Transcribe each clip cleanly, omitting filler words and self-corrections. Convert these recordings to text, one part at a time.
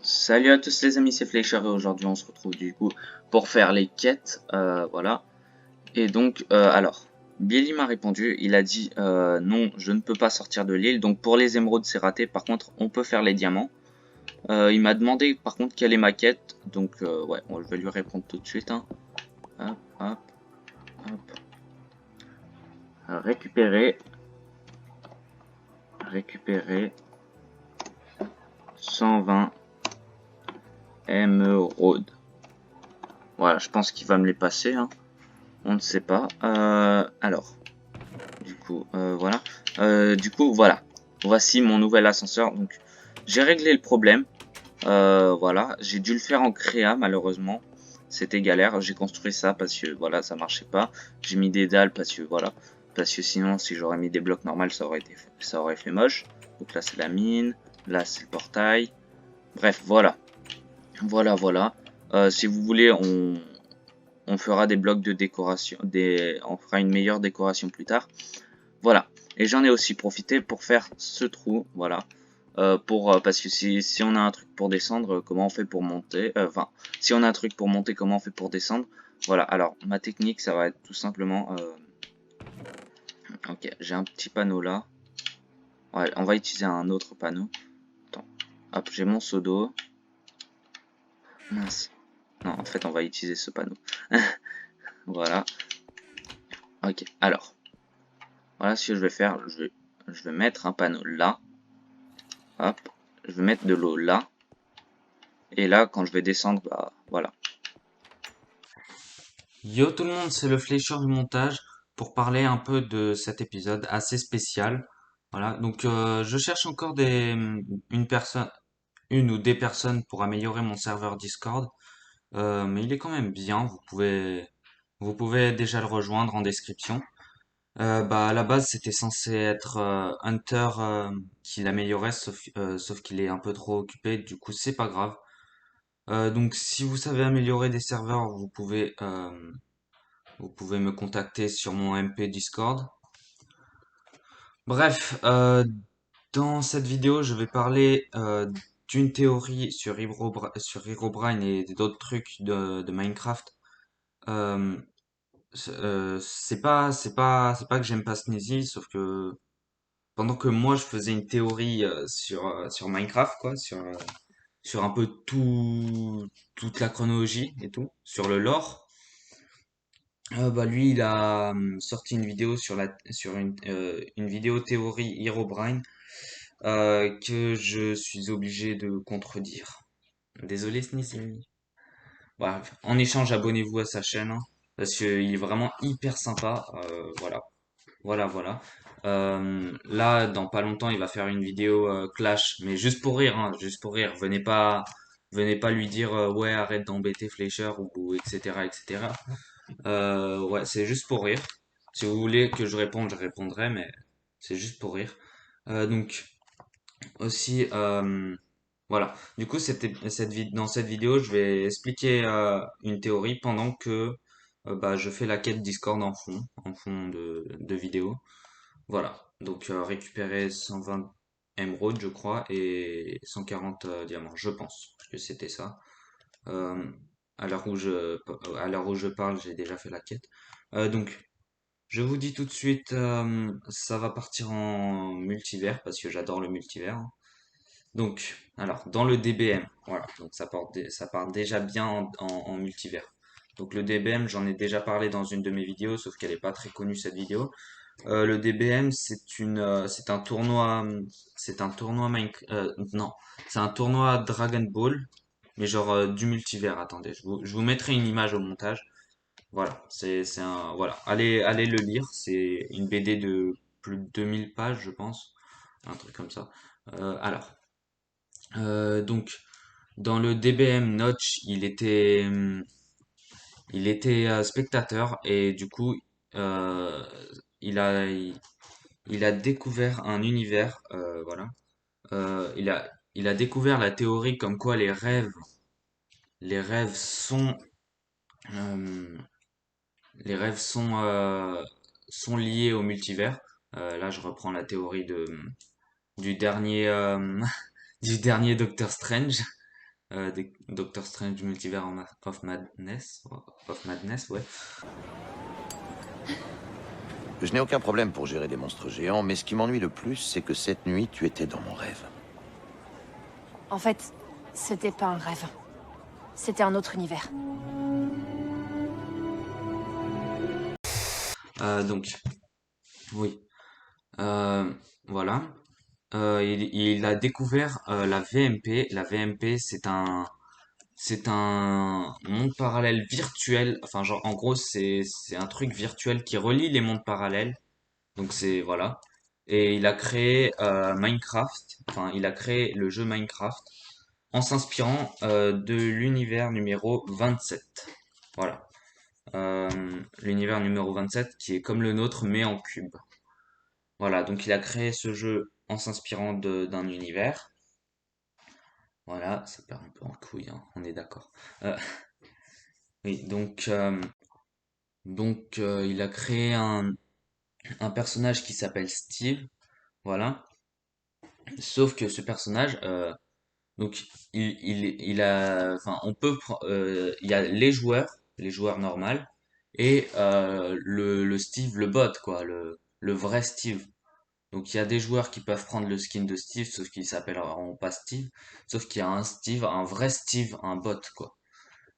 Salut à tous les amis, c'est Fleischer et aujourd'hui on se retrouve du coup pour faire les quêtes, voilà. Et donc, alors, Billy m'a répondu, il a dit non, je ne peux pas sortir de l'île, donc pour les émeraudes c'est raté, par contre on peut faire les diamants. Il m'a demandé par contre quelle est ma quête, donc ouais, je vais lui répondre tout de suite, hein. Hop, hop, hop. Récupérer, récupérer 120 émeraudes. Voilà, je pense qu'il va me les passer, hein. On ne sait pas. Alors, voilà. Voilà. Voici mon nouvel ascenseur. Donc, j'ai réglé le problème. Voilà. J'ai dû le faire en créa, malheureusement. C'était galère. J'ai construit ça parce que, voilà, ça marchait pas. J'ai mis des dalles parce que, voilà. Parce que sinon, si j'aurais mis des blocs normaux, ça aurait fait moche. Donc là, c'est la mine. Là, c'est le portail. Bref, voilà. Voilà. Si vous voulez, on fera des blocs de décoration. On fera une meilleure décoration plus tard. Voilà. Et j'en ai aussi profité pour faire ce trou, voilà. Parce que si on a un truc pour descendre, comment on fait pour monter? Enfin, si on a un truc pour monter, comment on fait pour descendre? Voilà. Alors, ma technique, ça va être tout simplement. Ok, j'ai un petit panneau là. Ouais, on va utiliser un autre panneau. Attends. Hop, j'ai mon seau d'eau. Mince. Non, en fait, on va utiliser ce panneau. Voilà. Ok. Alors, voilà ce que je vais faire. Je vais mettre un panneau là. Hop. Je vais mettre de l'eau là. Et là, quand je vais descendre, bah voilà. Yo tout le monde, c'est le flécheur du montage pour parler un peu de cet épisode assez spécial. Voilà, donc je cherche encore une personne, une ou des personnes pour améliorer mon serveur Discord. Mais il est quand même bien. Vous pouvez déjà le rejoindre en description. Bah à la base c'était censé être Hunter qui l'améliorait, sauf qu'il est un peu trop occupé. Du coup c'est pas grave. Donc si vous savez améliorer des serveurs, vous pouvez me contacter sur mon MP Discord. Bref, dans cette vidéo, je vais parler d'une théorie sur Herobrine et d'autres trucs de Minecraft. Euh, c'est pas que j'aime pas Sneezy, sauf que pendant que moi je faisais une théorie sur Minecraft, quoi, sur un peu toute la chronologie et tout, sur le lore. Bah lui, il a sorti une vidéo sur une vidéo théorie Herobrine que je suis obligé de contredire. Désolé Sneezy. Bref, en échange, abonnez-vous à sa chaîne hein, parce qu'il est vraiment hyper sympa. Voilà. Là, dans pas longtemps, il va faire une vidéo Clash, mais juste pour rire, hein, juste pour rire. Venez pas lui dire ouais arrête d'embêter Fleischer ou etc. Ouais, c'est juste pour rire. Si vous voulez que je réponde, je répondrai, mais c'est juste pour rire. Donc aussi, voilà. Du coup, dans cette vidéo, je vais expliquer une théorie pendant que bah, je fais la quête Discord en fond de vidéo. Voilà. Donc récupérer 120 émeraudes, je crois, et 140 diamants, je pense que c'était ça. Euh, à l'heure où je parle, j'ai déjà fait la quête. Donc, je vous dis tout de suite, ça va partir en multivers parce que j'adore le multivers. Hein. Donc, alors, dans le DBM, voilà, donc ça part déjà bien en multivers. Donc le DBM, j'en ai déjà parlé dans une de mes vidéos, sauf qu'elle n'est pas très connue cette vidéo. Le DBM, c'est un tournoi non, c'est un tournoi Dragon Ball, mais genre du multivers. Attendez, je vous mettrai une image au montage. Voilà, voilà. Allez le lire. C'est une BD de plus de 2000 pages, je pense, un truc comme ça. Alors, donc dans le DBM Notch, il était spectateur et du coup, euh, il a, il, il a découvert un univers, voilà. Il a découvert la théorie comme quoi les rêves euh, les rêves sont liés au multivers. Là, je reprends la théorie du dernier, du dernier Doctor Strange. Doctor Strange Multiverse of Madness, ouais. Je n'ai aucun problème pour gérer des monstres géants, mais ce qui m'ennuie le plus, c'est que cette nuit, tu étais dans mon rêve. En fait, c'était pas un rêve. C'était un autre univers. Donc, oui. Euh, voilà. Il a découvert la VMP. La VMP, c'est un monde parallèle virtuel. Enfin, genre, en gros, c'est un truc virtuel qui relie les mondes parallèles. Donc, voilà. Et il a créé Minecraft. Enfin, il a créé le jeu Minecraft en s'inspirant de l'univers numéro 27. Voilà. L'univers numéro 27 qui est comme le nôtre mais en cube. Voilà, donc il a créé ce jeu en s'inspirant d'un univers. Voilà, ça part un peu en couille, hein, on est d'accord. Euh, oui, donc il a créé un personnage qui s'appelle Steve. Voilà. Sauf que ce personnage, donc enfin, il y a les joueurs normaux, et le Steve, le bot, quoi, le vrai Steve. Donc il y a des joueurs qui peuvent prendre le skin de Steve, sauf qu'ils s'appelleront pas Steve, sauf qu'il y a un Steve, un vrai Steve, un bot, quoi.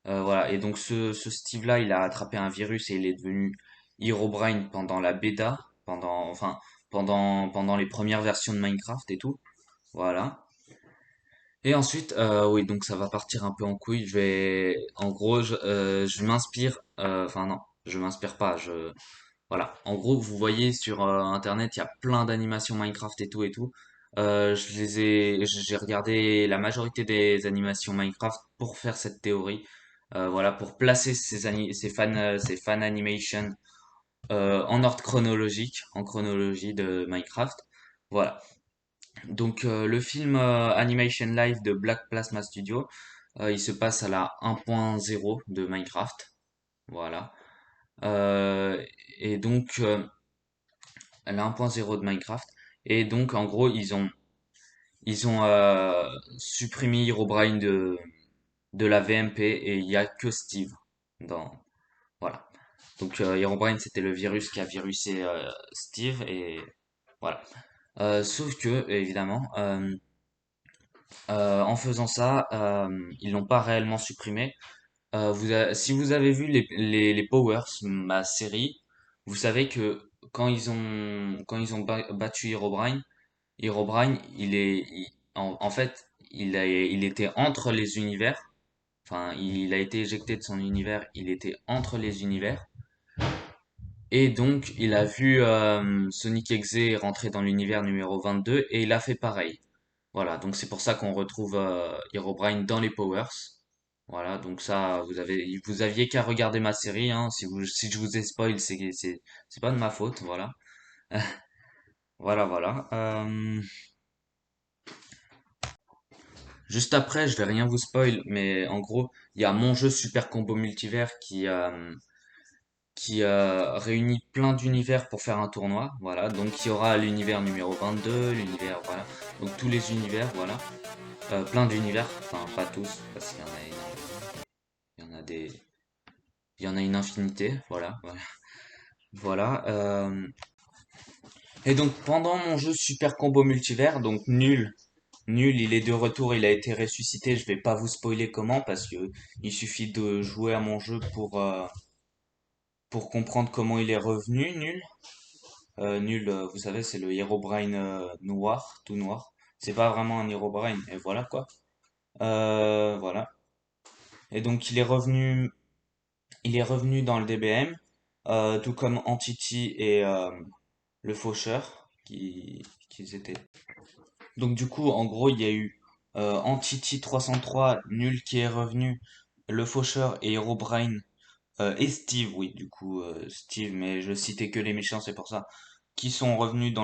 Voilà, et donc ce Steve-là, il a attrapé un virus et il est devenu Herobrine pendant la bêta, enfin, pendant les premières versions de Minecraft et tout. Voilà. Et ensuite, oui, donc ça va partir un peu en couille. En gros, je m'inspire, enfin non, je m'inspire pas. Voilà. En gros, vous voyez sur Internet, il y a plein d'animations Minecraft et tout et tout. J'ai regardé la majorité des animations Minecraft pour faire cette théorie. Voilà, pour placer ces fan animation en ordre chronologique, en chronologie de Minecraft. Voilà. Donc le film Animation Live de Black Plasma Studio, il se passe à la 1.0 de Minecraft. Voilà. Euh, et donc à la 1.0 de Minecraft. Et donc en gros ils ont supprimé Herobrine de la VMP et il y a que Steve dans voilà. Donc Herobrine c'était le virus qui a virusé Steve et voilà. Sauf que évidemment en faisant ça, ils l'ont pas réellement supprimé. Si vous avez vu les Powers, ma série, vous savez que quand ils ont battu Herobrine, Herobrine, en fait, il était entre les univers. Enfin, il a été éjecté de son univers, il était entre les univers. Et donc, il a vu Sonic Exe rentrer dans l'univers numéro 22 et il a fait pareil. Voilà, donc c'est pour ça qu'on retrouve Herobrine dans les Powers. Voilà, donc ça, vous aviez qu'à regarder ma série, hein. Si je vous ai spoil, c'est pas de ma faute, voilà. Voilà, voilà. Juste après, je vais rien vous spoil, mais en gros, il y a mon jeu Super Combo Multivers qui réunit plein d'univers pour faire un tournoi. Voilà, donc il y aura l'univers numéro 22, l'univers, voilà. Donc tous les univers, voilà. Plein d'univers, enfin pas tous, parce qu'il y en a énormément. Il y en a des, il y en a une infinité, voilà, voilà. Voilà. Et donc pendant mon jeu Super Combo Multivers, donc nul, il est de retour, il a été ressuscité. Je vais pas vous spoiler comment parce que il suffit de jouer à mon jeu pour comprendre comment il est revenu. Nul, vous savez, c'est le Herobrine noir, tout noir. C'est pas vraiment un Herobrine, et voilà quoi. Voilà. Et donc il est revenu dans le DBM, tout comme Entity et le Faucheur qui étaient. Donc du coup, en gros, il y a eu Entity 303, nul qui est revenu, le Faucheur et Herobrine et Steve, oui, du coup Steve, mais je citais que les méchants, c'est pour ça, qui sont revenus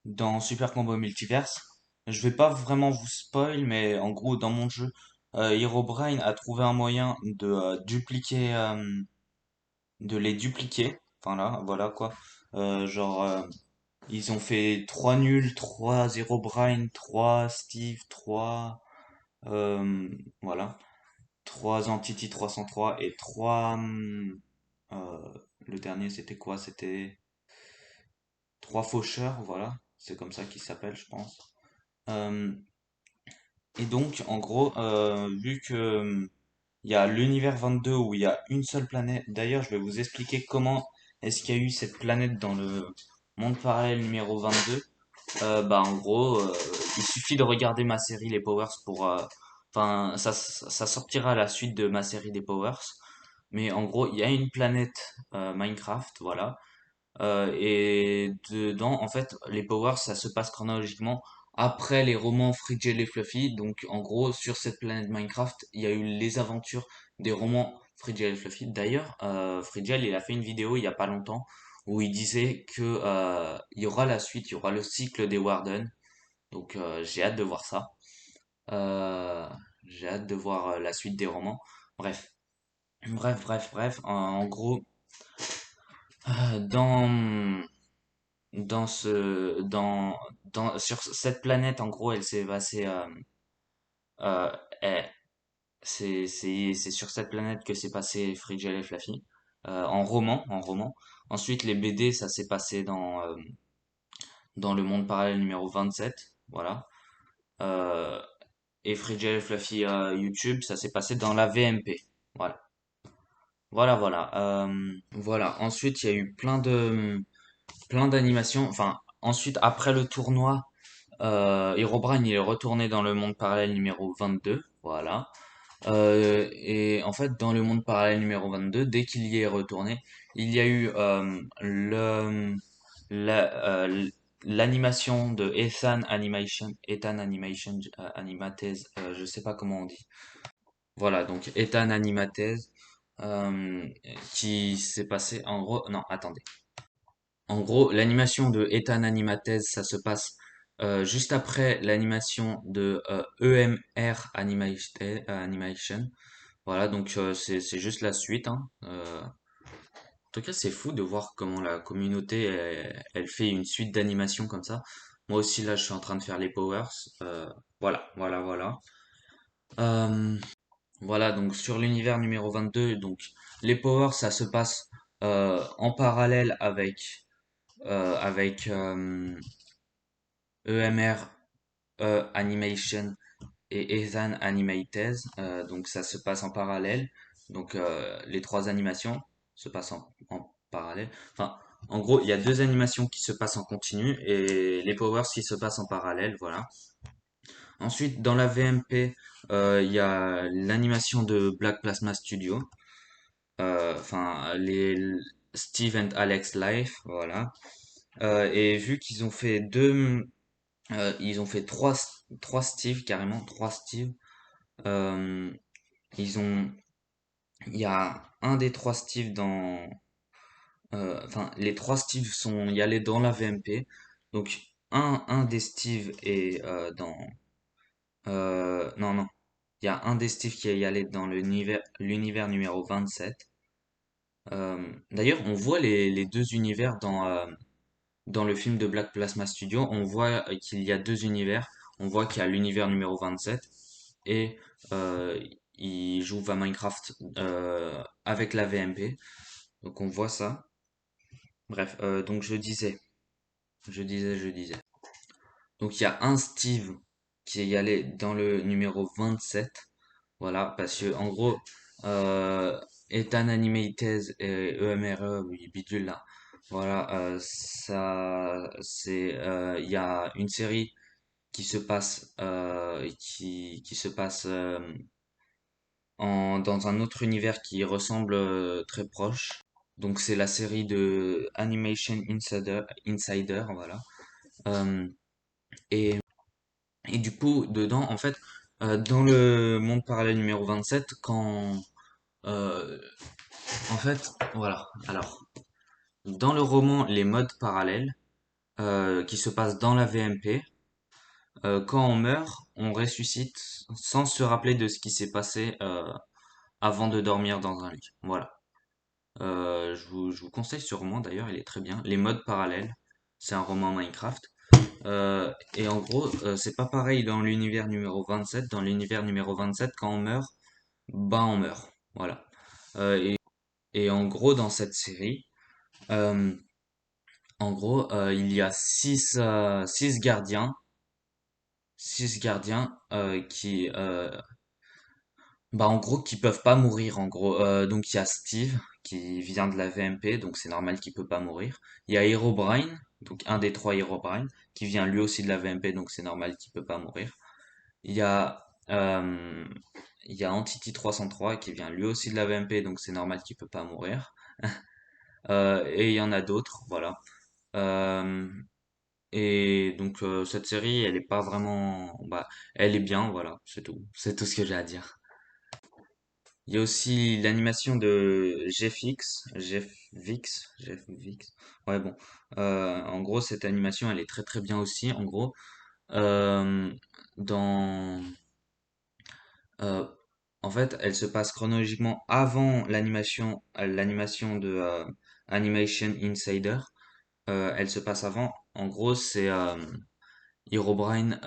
dans Super Combo Multiverse. Je vais pas vraiment vous spoil, mais en gros, dans mon jeu, Herobrine a trouvé un moyen de les dupliquer. Enfin là, voilà quoi. Genre, ils ont fait 3 nuls, 3 Herobrine, 3 Steve, 3. Voilà. 3 Entity 303 et 3... euh, le dernier, c'était quoi? C'était 3 Faucheurs, voilà. C'est comme ça qu'il s'appelle, je pense. Euh, et donc, en gros, vu que il y a l'univers 22 où il y a une seule planète. D'ailleurs, je vais vous expliquer comment est-ce qu'il y a eu cette planète dans le monde parallèle numéro 22. Bah, en gros, il suffit de regarder ma série Les Powers pour... Enfin, ça sortira à la suite de ma série des Powers. Mais en gros, il y a une planète Minecraft, voilà. Et dedans, en fait, les Powers, ça se passe chronologiquement après les romans Frigel et Fluffy. Donc, en gros, sur cette planète Minecraft, il y a eu les aventures des romans Frigel et Fluffy. D'ailleurs, Frigel, il a fait une vidéo il y a pas longtemps où il disait que il y aura la suite, il y aura le cycle des Warden. Donc, j'ai hâte de voir ça. Euh, j'ai hâte de voir la suite des romans. Bref, bref. En gros, dans sur cette planète, en gros, elle s'est passée, euh, eh, c'est sur cette planète que s'est passé Frigel et Fluffy, en roman. Ensuite, les BD, ça s'est passé dans le monde parallèle numéro 27, voilà. Euh, et Frigel et Fluffy YouTube, ça s'est passé dans la VMP, voilà. Voilà. Ensuite, il y a eu plein d'animations. Enfin, ensuite, après le tournoi, Herobrine, il est retourné dans le monde parallèle numéro 22, voilà. Et en fait, dans le monde parallèle numéro 22, dès qu'il y est retourné, il y a eu la- euh, l'animation de Ethan Animation, Animatez, je sais pas comment on dit. Voilà, donc Ethan Animatez, euh, qui s'est passé en gros, non, attendez. En gros, l'animation de Ethan Animatez, ça se passe juste après l'animation de EMR Animation. Voilà, donc c'est juste la suite, hein. En tout cas, c'est fou de voir comment la communauté elle fait une suite d'animations comme ça. Moi aussi, là, je suis en train de faire les powers. Voilà. Euh, voilà, donc sur l'univers numéro 22, donc les powers, ça se passe en parallèle avec EMR Animation et Ethan Animatez. Donc ça se passe en parallèle. Donc les trois animations se passent en parallèle. Enfin, en gros, il y a deux animations qui se passent en continu et les powers qui se passent en parallèle. Voilà. Ensuite, dans la VMP, il y a l'animation de Black Plasma Studio. Enfin, les Steve and Alex Life. Voilà. Et vu qu'ils ont fait ils ont fait trois Steve carrément, trois Steve. Euh, ils ont, il y a un des trois Steve enfin les trois Steve sont y allés dans la VMP. Donc un des Steve est non, il y a un des Steve qui est y allé dans l'univers numéro 27. D'ailleurs, on voit les deux univers dans le film de Black Plasma Studio. On voit qu'il y a deux univers. On voit qu'il y a l'univers numéro 27 et euh, il joue à Minecraft avec la VMP. Donc on voit ça. Bref, donc je disais. Donc il y a un Steve qui est y allé dans le numéro 27. Voilà, parce que en gros, euh, Ethan Animatez et EMRE, oui, bidule là. Voilà, ça, il y a une série qui se passe dans un autre univers qui ressemble très proche. Donc c'est la série de Animation Insider, voilà. Euh, et, et du coup, dedans, en fait, dans le monde parallèle numéro 27, euh, en fait, voilà. Alors, dans le roman Les modes parallèles, qui se passe dans la VMP, quand on meurt, on ressuscite sans se rappeler de ce qui s'est passé avant de dormir dans un lit. Voilà. Je vous conseille ce roman d'ailleurs, il est très bien. Les modes parallèles, c'est un roman Minecraft. Et en gros, c'est pas pareil dans l'univers numéro 27. Dans l'univers numéro 27, quand on meurt, bah on meurt. Voilà. Et en gros, dans cette série, euh, il y a six gardiens bah en gros qui peuvent pas mourir en gros. Donc il y a Steve qui vient de la VMP, donc c'est normal qu'il peut pas mourir. Il y a Herobrine, donc un des trois Herobrine, qui vient lui aussi de la VMP, donc c'est normal qu'il peut pas mourir. Il y a euh, il y a Entity 303 qui vient lui aussi de la VMP, donc c'est normal qu'il peut pas mourir. Et il y en a d'autres, voilà. Euh, et donc cette série, elle est pas vraiment, bah, elle est bien, voilà, c'est tout ce que j'ai à dire. Il y a aussi l'animation de GFX. Ouais, bon. En gros, cette animation, elle est très très bien aussi. En gros, euh, dans, euh, en fait, elle se passe chronologiquement avant l'animation de Animation Insider. Elle se passe avant. En gros, c'est Herobrine.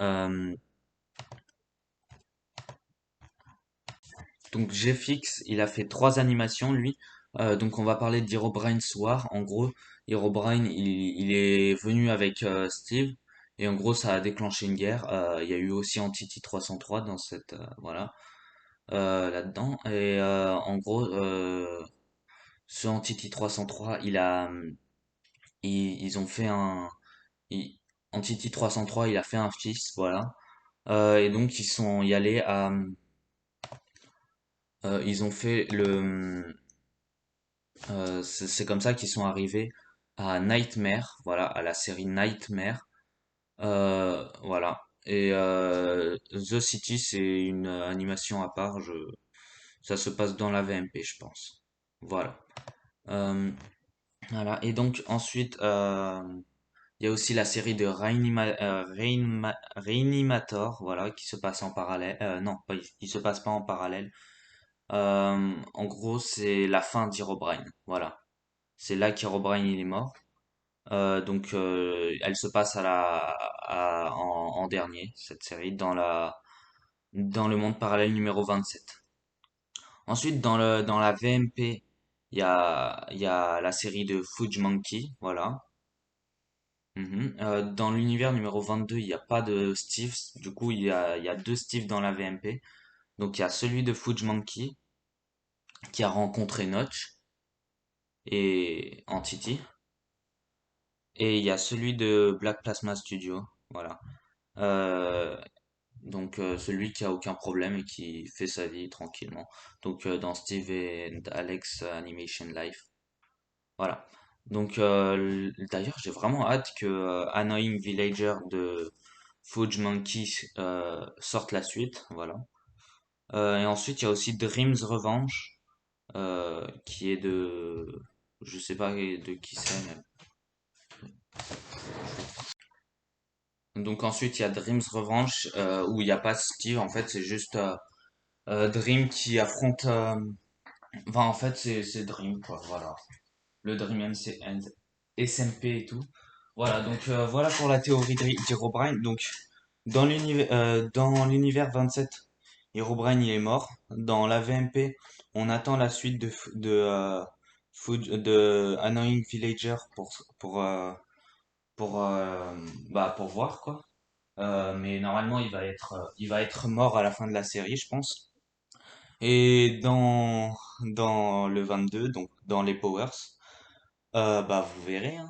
Donc GFX, il a fait trois animations lui. Donc on va parler d'Herobrine Soir. En gros, Herobrine, il est venu avec Steve et en gros ça a déclenché une guerre. Il y a eu aussi Entity 303 dans cette voilà là-dedans et en gros ce Entity 303, ils ont fait il- Entity 303, il a fait un fils, voilà. Et donc ils sont y allés à ils ont fait le c'est comme ça qu'ils sont arrivés à Nightmare, voilà, à la série Nightmare, voilà. Et The City, c'est une animation à part. Ça se passe dans la VMP, je pense. Voilà. Euh, voilà. Et donc ensuite, il y a aussi la série de Reanimator, voilà, qui se passe en parallèle. Non, pas, qui se passe pas en parallèle. En gros, c'est la fin d'Herobrine, voilà. C'est là qu'Herobrine il est mort. Donc elle se passe en dernier, cette série, dans le monde parallèle numéro 27. Ensuite, dans la VMP, il y a la série de Fudge Monkey, voilà. Dans l'univers numéro 22, il n'y a pas de Steve, du coup il y a deux Steve dans la VMP. Donc il y a celui de Fudge Monkey qui a rencontré Notch et Entity. Et il y a celui de Black Plasma Studio, voilà. Euh, donc celui qui a aucun problème et qui fait sa vie tranquillement. Donc dans Steve and Alex Animation Life. Voilà. Donc d'ailleurs j'ai vraiment hâte que Annoying Villager de Fudge Monkey sorte la suite. Voilà. Et ensuite il y a aussi Dreams Revenge qui est de je sais pas de qui c'est mais donc ensuite il y a Dreams Revenge où il n'y a pas Steve en fait c'est juste Dream qui affronte. Enfin, en fait, c'est Dream, quoi. Voilà. Le Dream MC, SMP et tout. Voilà, donc voilà pour la théorie d'Herobrine. Donc, dans l'univers 27, Herobrine il est mort. Dans la VMP, on attend la suite de Annoying Villager pour, pour voir, quoi. Mais normalement, il va être mort à la fin de la série, je pense. Et dans le 22, donc dans les Powers, bah vous verrez, hein.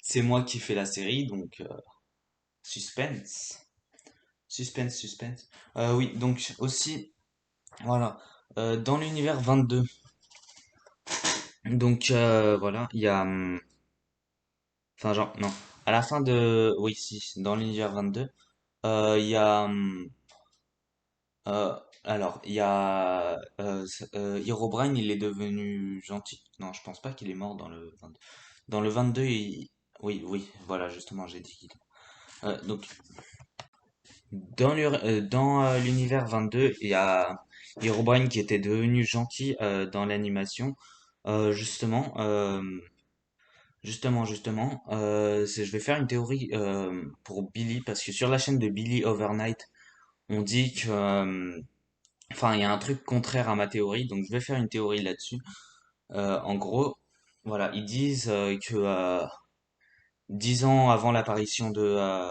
C'est moi qui fais la série, donc suspense. Suspense, suspense. Oui, donc aussi, voilà, dans l'univers 22, donc voilà, il y a... enfin genre, non, à la fin de... Oui, si, dans l'univers 22, il y a... alors, il y a Herobrine, il est devenu gentil. Non, je pense pas qu'il est mort dans le 22. Dans le 22, oui, oui, voilà, justement, j'ai dit qu'il. Donc, dans l'univers 22, il y a Herobrine qui était devenu gentil dans l'animation. Justement, Justement, je vais faire une théorie pour Billy, parce que sur la chaîne de Billy Overnight, on dit que, enfin, il y a un truc contraire à ma théorie, donc je vais faire une théorie là-dessus. En gros, voilà, ils disent que 10 ans avant l'apparition de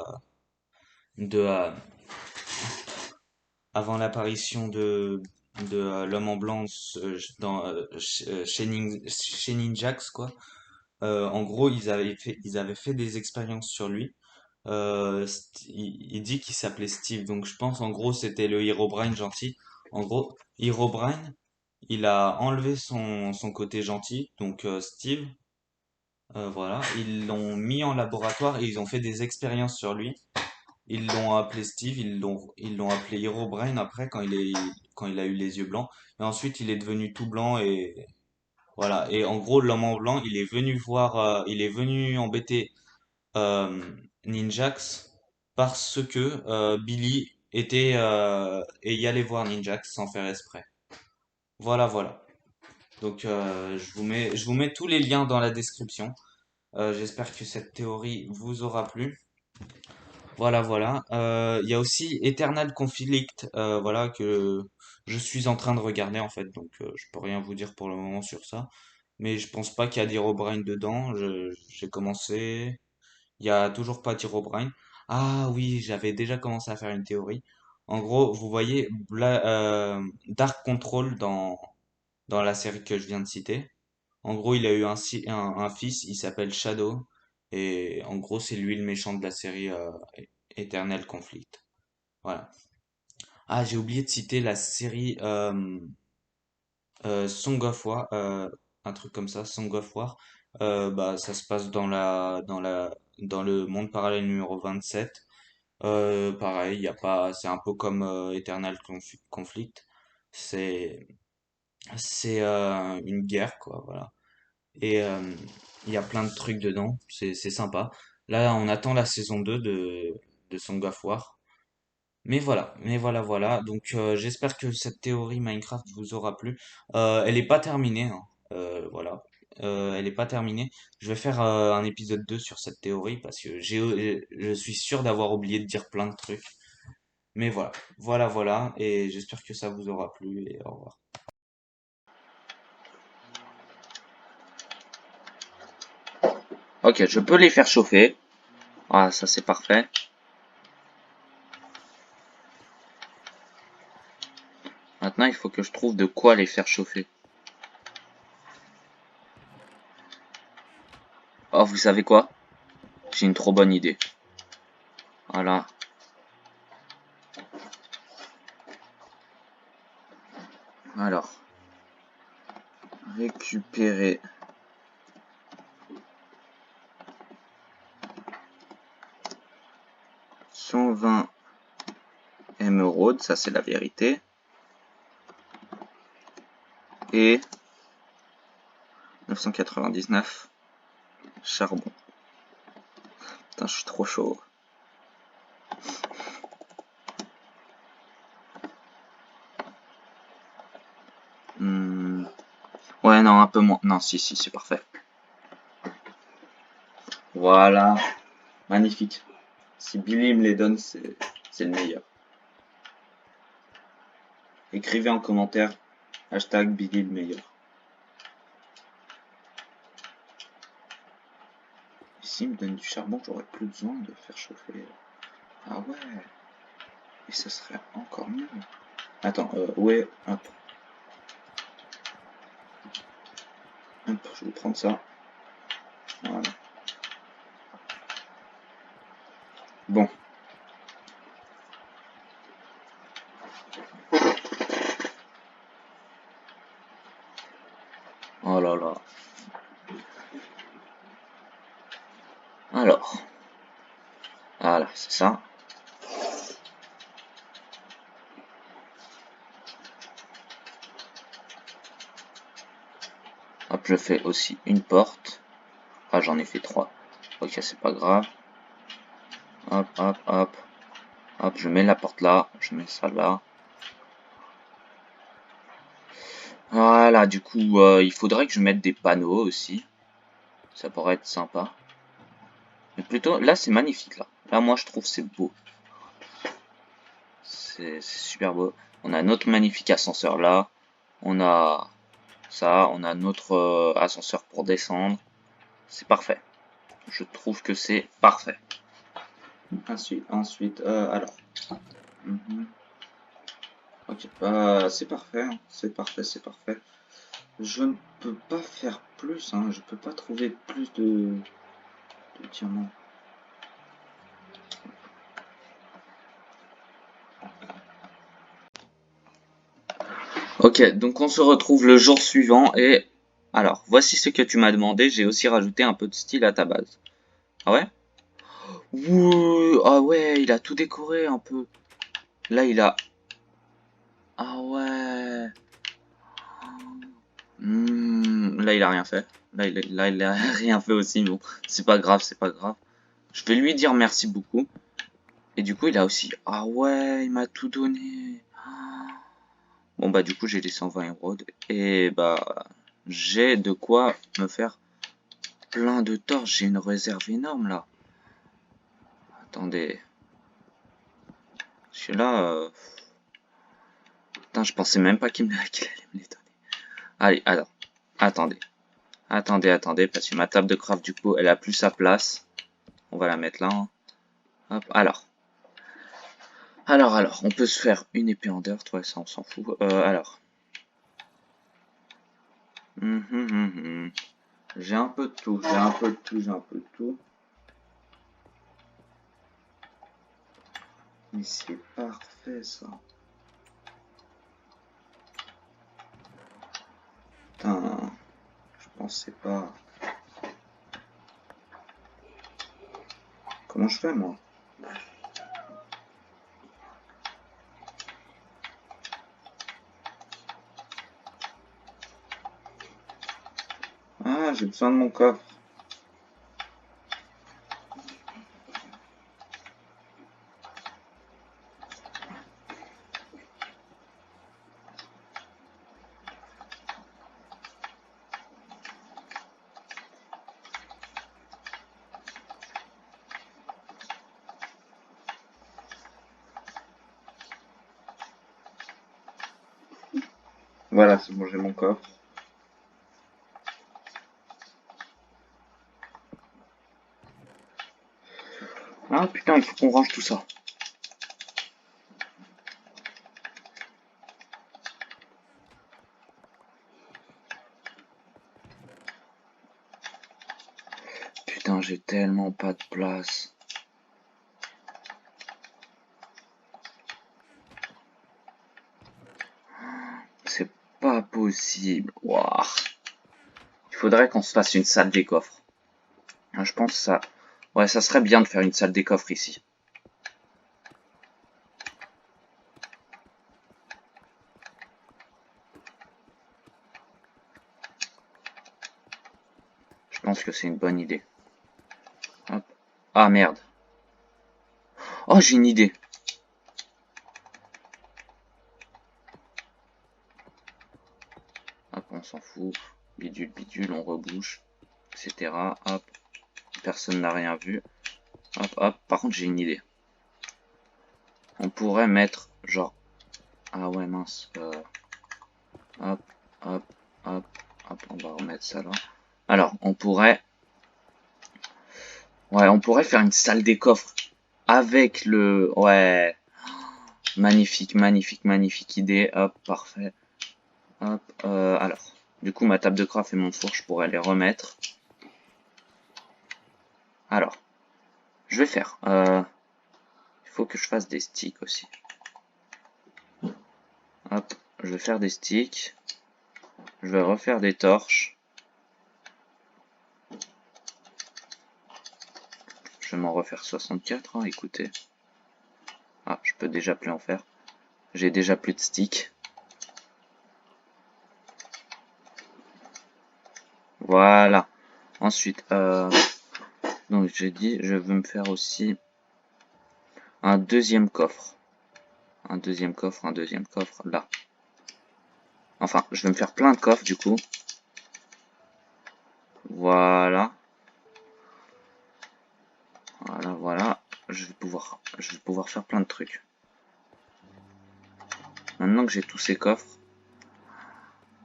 avant l'apparition de l'homme en blanc chez Ninjax, quoi. En gros, ils avaient fait des expériences sur lui. Il dit qu'il s'appelait Steve, donc je pense en gros c'était le Herobrine gentil. En gros, Herobrine, il a enlevé son côté gentil, donc Steve, voilà, ils l'ont mis en laboratoire et ils ont fait des expériences sur lui. Ils l'ont appelé Steve, ils l'ont appelé Herobrine après quand il a eu les yeux blancs. Et ensuite il est devenu tout blanc et voilà. Et en gros l'homme en blanc, il est venu embêter euh, Ninjax parce que Billy était et y allait voir Ninjax sans faire exprès. Voilà. Donc je vous mets tous les liens dans la description. J'espère que cette théorie vous aura plu. Voilà. Il y a aussi Eternal Conflict, voilà que je suis en train de regarder en fait, donc je peux rien vous dire pour le moment sur ça. Mais je pense pas qu'il y a d'Herobrine dedans. J'ai commencé. Il y a toujours pas d'Herobrine. Ah oui, j'avais déjà commencé à faire une théorie. En gros, vous voyez Dark Control dans la série que je viens de citer. En gros, il a eu un fils, il s'appelle Shadow. Et en gros, c'est lui le méchant de la série Eternal Conflict. Voilà. Ah, j'ai oublié de citer la série Song of War, un truc comme ça, Song of War. Bah, ça se passe dans le monde parallèle numéro 27. Pareil, y a pas, c'est un peu comme Conflict. C'est, c'est une guerre, quoi, voilà. Et il y a plein de trucs dedans, c'est sympa. Là, on attend la saison 2 de Song of War. Voilà. Donc, j'espère que cette théorie Minecraft vous aura plu. Elle est pas terminée, hein. Voilà. Elle est pas terminée. Je vais faire un épisode 2 sur cette théorie parce que je suis sûr d'avoir oublié de dire plein de trucs. Mais voilà. Et j'espère que ça vous aura plu et au revoir. Ok, je peux les faire chauffer. Ah, ça c'est parfait. Maintenant, il faut que je trouve de quoi les faire chauffer. Oh, vous savez quoi? J'ai une trop bonne idée. Voilà. Alors, récupérer 120 émeraudes, ça c'est la vérité. Et 999 charbon. Putain, je suis trop chaud. Ouais, non, un peu moins. Non, si, c'est parfait. Voilà. Magnifique. Si Billy me les donne, c'est le meilleur. Écrivez en commentaire hashtag Billy le meilleur. Ici, il me donne du charbon, j'aurais plus besoin de faire chauffer. Ah ouais. Et ce serait encore mieux. Attends, ouais, hop. Hop, je vais prendre ça. Voilà. Bon. Oh là là. Alors. Voilà, c'est ça. Hop, je fais aussi une porte. Ah, j'en ai fait 3. Ok, c'est pas grave. Hop. Hop, je mets la porte là. Je mets ça là. Voilà, du coup, il faudrait que je mette des panneaux aussi. Ça pourrait être sympa. Mais plutôt, là, c'est magnifique, là. Là, moi, je trouve c'est beau. C'est super beau. On a notre magnifique ascenseur là. On a ça. On a notre ascenseur pour descendre. C'est parfait. Je trouve que c'est parfait. Ensuite, alors. Mhm. Ok, c'est parfait, hein. C'est parfait, c'est parfait. Je ne peux pas faire plus, hein. Je peux pas trouver plus de diamants. Ok, donc on se retrouve le jour suivant et... Alors, voici ce que tu m'as demandé. J'ai aussi rajouté un peu de style à ta base. Ah ouais? Ouh, ah ouais, il a tout décoré un peu. Là, il a... Ah ouais. Là, il a rien fait. Là, il a rien fait aussi. Bon, c'est pas grave, c'est pas grave. Je vais lui dire merci beaucoup. Et du coup, il a aussi... Ah ouais, il m'a tout donné. Bon, bah, du coup, j'ai les 120 émeraudes. Et bah, j'ai de quoi me faire plein de torches. J'ai une réserve énorme, là. Attendez. Celui-là... Putain, je pensais même pas qu'il allait me les donner. Allez, alors. Attendez. Attendez, parce que ma table de craft, du coup, elle a plus sa place. On va la mettre là. Hein. Hop, alors, on peut se faire une épée en dirt, ouais, ça, on s'en fout. Alors. J'ai un peu de tout, j'ai un peu de tout. Mais c'est parfait, ça. Putain, je pensais pas. Comment je fais, moi? Ah, j'ai besoin de mon coffre. Voilà, c'est bon, j'ai mon coffre. Ah putain, il faut qu'on range tout ça. Putain, j'ai tellement pas de place. C'est pas possible. Waouh. Il faudrait qu'on se fasse une salle des coffres. Je pense que ça... Ouais, ça serait bien de faire une salle des coffres ici. Je pense que c'est une bonne idée. Hop. Ah merde. Oh, j'ai une idée. Hop, on s'en fout. Bidule, bidule, on rebouche, etc. Hop. Personne n'a rien vu. Hop, hop. Par contre, j'ai une idée. On pourrait mettre, genre... Ah ouais, mince. Hop, hop, hop, hop. On va remettre ça là. Alors, on pourrait... Ouais, on pourrait faire une salle des coffres. Avec le... Ouais. Magnifique, magnifique, magnifique idée. Hop, parfait. Hop, alors. Du coup, ma table de craft et mon four, je pourrais les remettre. Alors. Je vais faire. Il faut que je fasse des sticks aussi. Hop, je vais faire des sticks. Je vais refaire des torches. Je vais m'en refaire 64, hein, écoutez. Ah, je peux déjà plus en faire. J'ai déjà plus de sticks. Voilà. Ensuite, donc j'ai dit, je veux me faire aussi un deuxième coffre. Un deuxième coffre, là. Enfin, je vais me faire plein de coffres du coup. Voilà. pouvoir faire plein de trucs. Maintenant que j'ai tous ces coffres,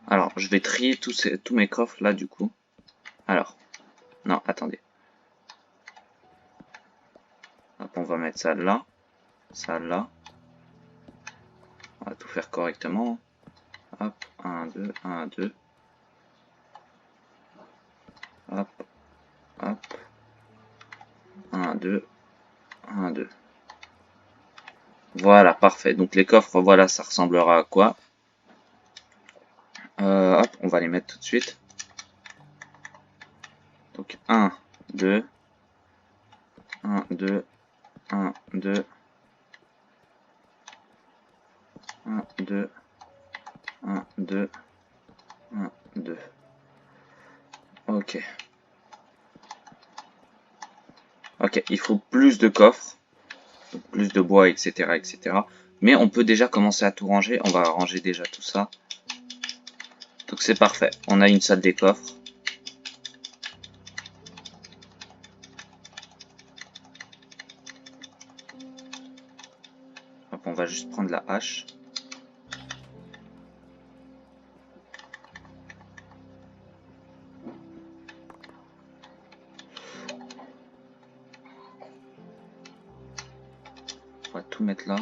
alors je vais trier tous mes coffres là du coup. Alors, non, attendez. Hop, on va mettre ça là, ça là. On va tout faire correctement. Hop, 1, 2, 1, 2. Hop, hop. 1, 2, 1, 2. Voilà, parfait. Donc les coffres, voilà, ça ressemblera à quoi? Hop, on va les mettre tout de suite. Donc 1, 2, 1, 2, 1, 2, 1, 2, 1, 2, 1, 2. Ok. Ok, il faut plus de coffres, donc plus de bois, etc., etc. Mais on peut déjà commencer à tout ranger. On va ranger déjà tout ça. Donc c'est parfait. On a une salle des coffres. Hop, on va juste prendre la hache. On va tout mettre là.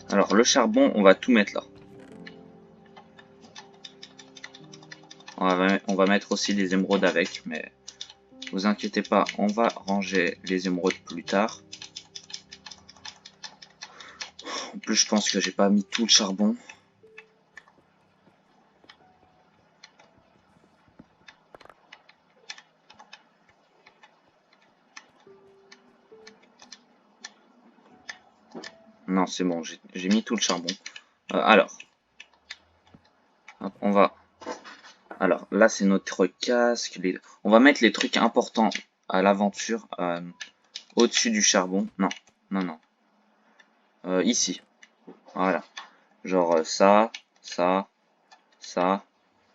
Alors le charbon, on va tout mettre là. On va mettre aussi les émeraudes avec, mais vous inquiétez pas, on va ranger les émeraudes plus tard. En plus, je pense que j'ai pas mis tout le charbon. Non, c'est bon, j'ai mis tout le charbon. Alors, hop, on va... Alors, là, c'est notre casque. On va mettre les trucs importants à l'aventure au-dessus du charbon. Non, non, non. Ici. Voilà. Genre ça, ça, ça.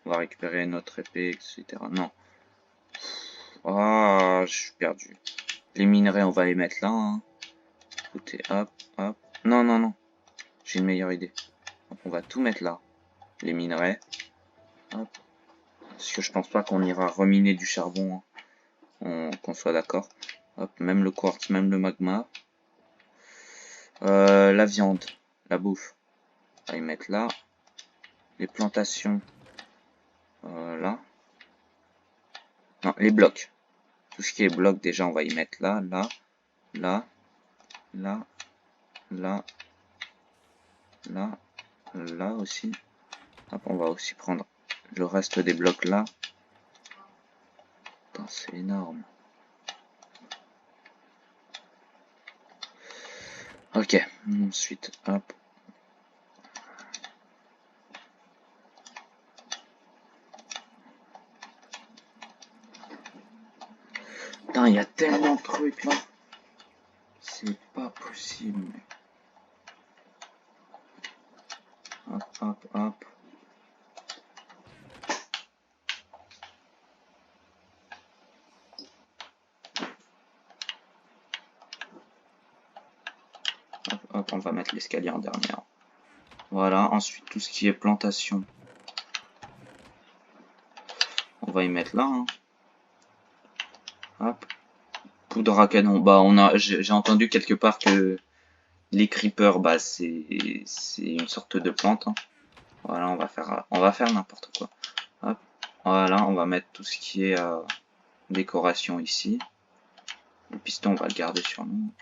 On va récupérer notre épée, etc. Non. Ah, je suis perdu. Les minerais, on va les mettre là. Hein. Écoutez, hop, hop. Non, non, non. J'ai une meilleure idée. Donc, on va tout mettre là. Les minerais. Hop. Parce que je pense pas qu'on ira reminer du charbon. Hein. Qu'on soit d'accord. Hop, même le quartz, même le magma. La viande, la bouffe. On va y mettre là. Les plantations. Là. Non, les blocs. Tout ce qui est bloc, déjà, on va y mettre là, là, là, là, là, là, là aussi. Hop, on va aussi prendre le reste des blocs là. Putain, c'est énorme. Ok, ensuite, hop. Putain, il y a tellement de trucs là. C'est pas possible. Hop, hop, hop. Hop, hop, on va mettre l'escalier en dernière. Voilà, ensuite tout ce qui est plantation. On va y mettre là. Hein. Hop. Poudre à canon. Bah, j'ai entendu quelque part que les creepers, bah, c'est une sorte de plante. Hein. Voilà, on va faire n'importe quoi. Hop. Voilà, on va mettre tout ce qui est décoration ici. Le piston, on va le garder sur nous.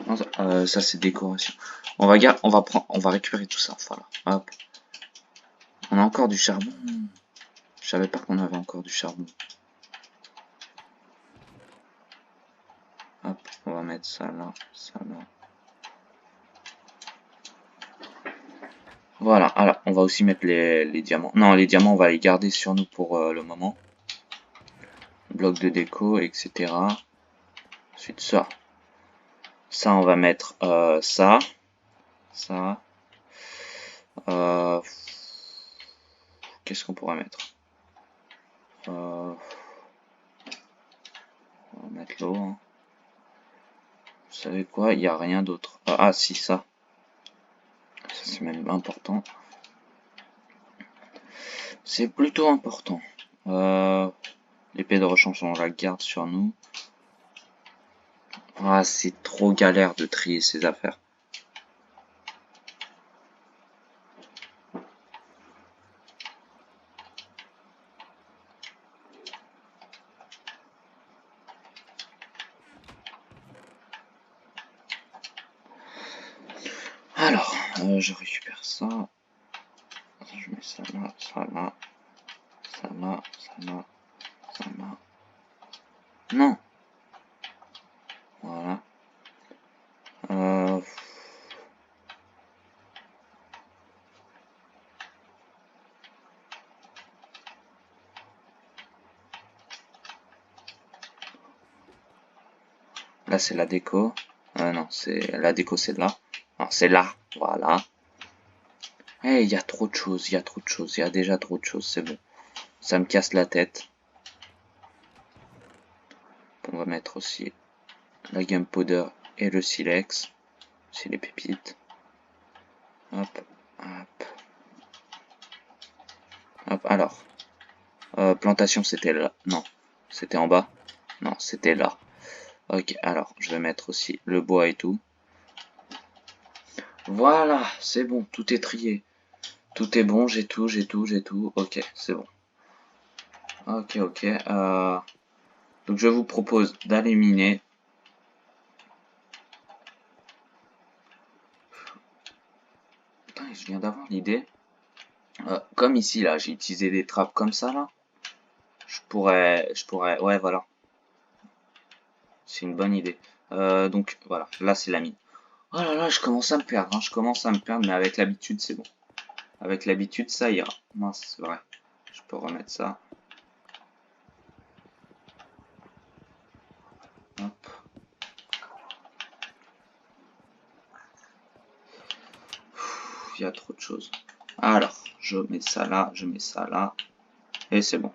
Non, ça c'est décoration. On va récupérer tout ça. Voilà. Hop. On a encore du charbon. Je savais pas qu'on avait encore du charbon. Hop, on va mettre ça là, ça là. Voilà, alors on va aussi mettre les diamants. Non, les diamants, on va les garder sur nous pour le moment. Bloc de déco, etc. Ensuite, ça. Ça, on va mettre ça. Ça. Qu'est-ce qu'on pourrait mettre on va mettre l'eau. Hein. Vous savez quoi? Il n'y a rien d'autre. Ah, si, ça. Ça, c'est même important. C'est plutôt important. L'épée de rechange, on la garde sur nous. Ah, c'est trop galère de trier ces affaires. Alors, je récupère ça. Je mets ça là, ça là, ça là, ça là, ça là. Non. Voilà. Là, c'est la déco. Non, c'est la déco, c'est là. Alors, c'est là. Voilà. Eh, il y a trop de choses, il y a trop de choses, il y a déjà trop de choses, c'est bon. Ça me casse la tête. On va mettre aussi la gunpowder et le silex. C'est les pépites. Hop, hop. Hop, alors. Plantation, c'était là. Non, c'était en bas. Non, c'était là. Ok, alors, je vais mettre aussi le bois et tout. Voilà, c'est bon, tout est trié. Tout est bon, j'ai tout, j'ai tout, j'ai tout. Ok, c'est bon. Ok, ok. Donc je vous propose d'aller miner. Putain, je viens d'avoir l'idée. Comme ici, là, j'ai utilisé des trappes comme ça, là. Ouais, voilà. C'est une bonne idée. Donc, voilà, là, c'est la mine. Oh là là, je commence à me perdre, hein. Je commence à me perdre, mais avec l'habitude, c'est bon. Avec l'habitude, ça ira. Mince, c'est vrai. Je peux remettre ça. Hop. Il y a trop de choses. Alors, je mets ça là, je mets ça là. Et c'est bon.